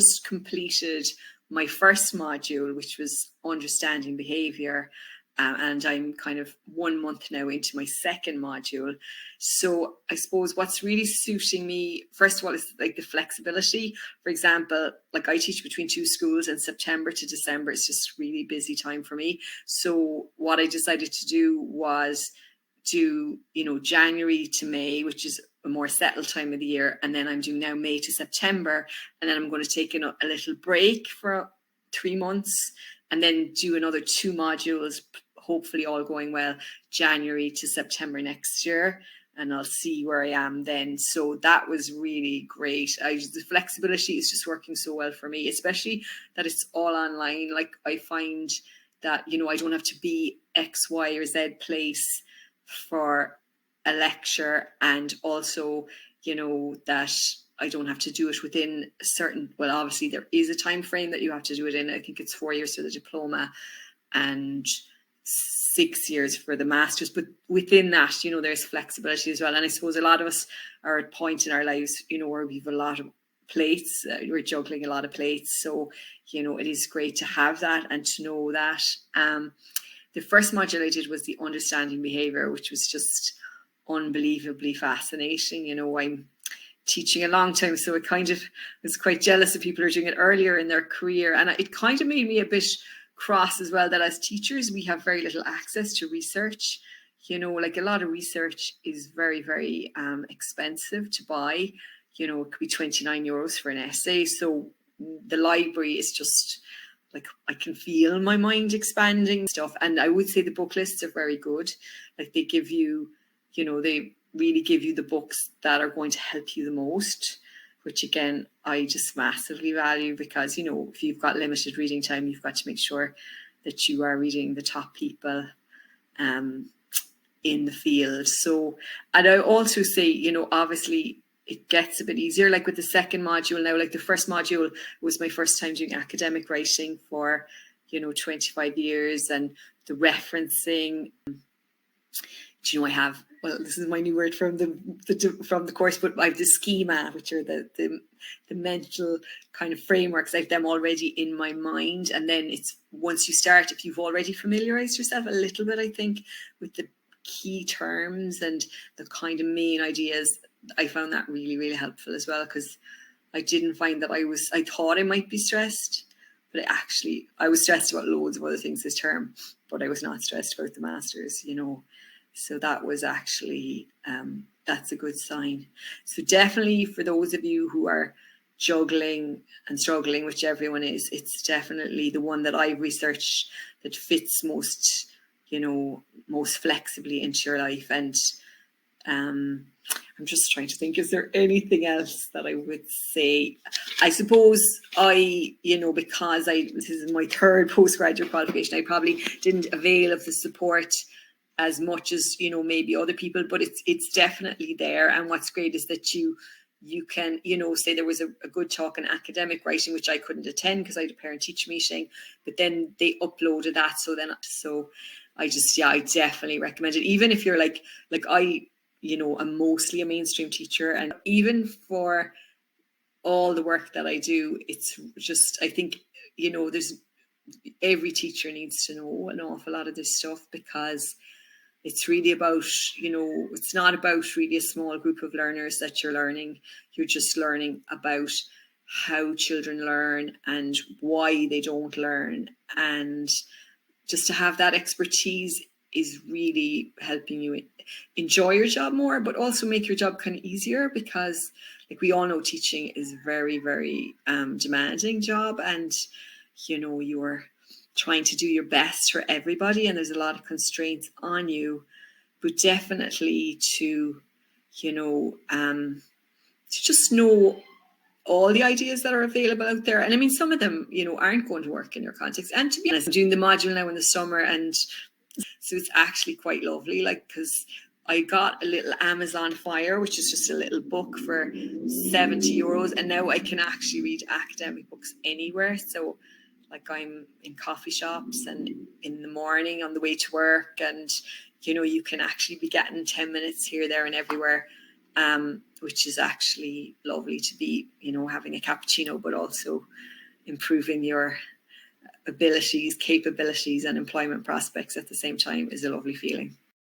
just completed my first module, which was Understanding Behaviour. And I'm kind of 1 month now into my second module. So I suppose what's really suiting me, first of all, is like the flexibility. For example, like I teach between 2 schools, and September to December is just really busy time for me. So what I decided to do was do, January to May, which is a more settled time of the year. And then I'm doing now May to September. And then I'm going to take a little break for 3 months and then do another 2 modules, hopefully all going well, January to September next year. And I'll see where I am then. So that was really great. The flexibility is just working so well for me, especially that it's all online. Like I find that, I don't have to be X, Y, or Z place for a lecture, and also, that I don't have to do it within a certain, well, obviously there is a time frame that you have to do it in. I think it's 4 years for the diploma and 6 years for the masters, but within that, there's flexibility as well. And I suppose a lot of us are at a point in our lives, where we've a lot of plates, we're juggling a lot of plates. So, it is great to have that and to know that. The first module I did was the Understanding Behaviour, which was just unbelievably fascinating. I'm teaching a long time, so it kind of was quite jealous of people who are doing it earlier in their career. And it kind of made me a bit cross as well, that as teachers, we have very little access to research. Like a lot of research is very, very expensive to buy. It could be €29 for an essay. So the library is just like, I can feel my mind expanding stuff. And I would say the book lists are very good. Like they give you, they really give you the books that are going to help you the most, which again, I just massively value, because, if you've got limited reading time, you've got to make sure that you are reading the top people in the field. So, and I also say, obviously it gets a bit easier, like with the second module now. Like the first module was my first time doing academic writing for, 25 years, and the referencing, I have, well, this is my new word from the course, but I have the schema, which are the mental kind of frameworks. I have them already in my mind. And then it's, once you start, if you've already familiarized yourself a little bit, I think, with the key terms and the kind of main ideas, I found that really, really helpful as well, because I didn't find that I thought I might be stressed, but I was stressed about loads of other things this term, but I was not stressed about the masters, So that was actually, that's a good sign. So definitely for those of you who are juggling and struggling, which everyone is, it's definitely the one that I've researched that fits most, most flexibly into your life. And I'm just trying to think, is there anything else that I would say? I suppose because this is my third postgraduate qualification, I probably didn't avail of the support as much as, maybe other people, but it's definitely there. And what's great is that you can, say there was a good talk in academic writing, which I couldn't attend because I had a parent-teacher meeting, but then they uploaded that. So I definitely recommend it. Even if you're like I'm mostly a mainstream teacher, and even for all the work that I do, it's just, I think, every teacher needs to know an awful lot of this stuff, because it's really about, it's not about really a small group of learners that you're learning. You're just learning about how children learn and why they don't learn. And just to have that expertise is really helping you enjoy your job more, but also make your job kind of easier, because like we all know, teaching is very, very demanding job, and you're trying to do your best for everybody, and there's a lot of constraints on you. But definitely to just know all the ideas that are available out there. And I mean, some of them aren't going to work in your context. And to be honest, I'm doing the module now in the summer, and so it's actually quite lovely, like, because I got a little Amazon Fire, which is just a little book for €70, and now I can actually read academic books anywhere. So like, I'm in coffee shops and in the morning on the way to work, and you can actually be getting 10 minutes here, there and everywhere. And which is actually lovely to be, having a cappuccino, but also improving your abilities, capabilities, and employment prospects at the same time is a lovely feeling.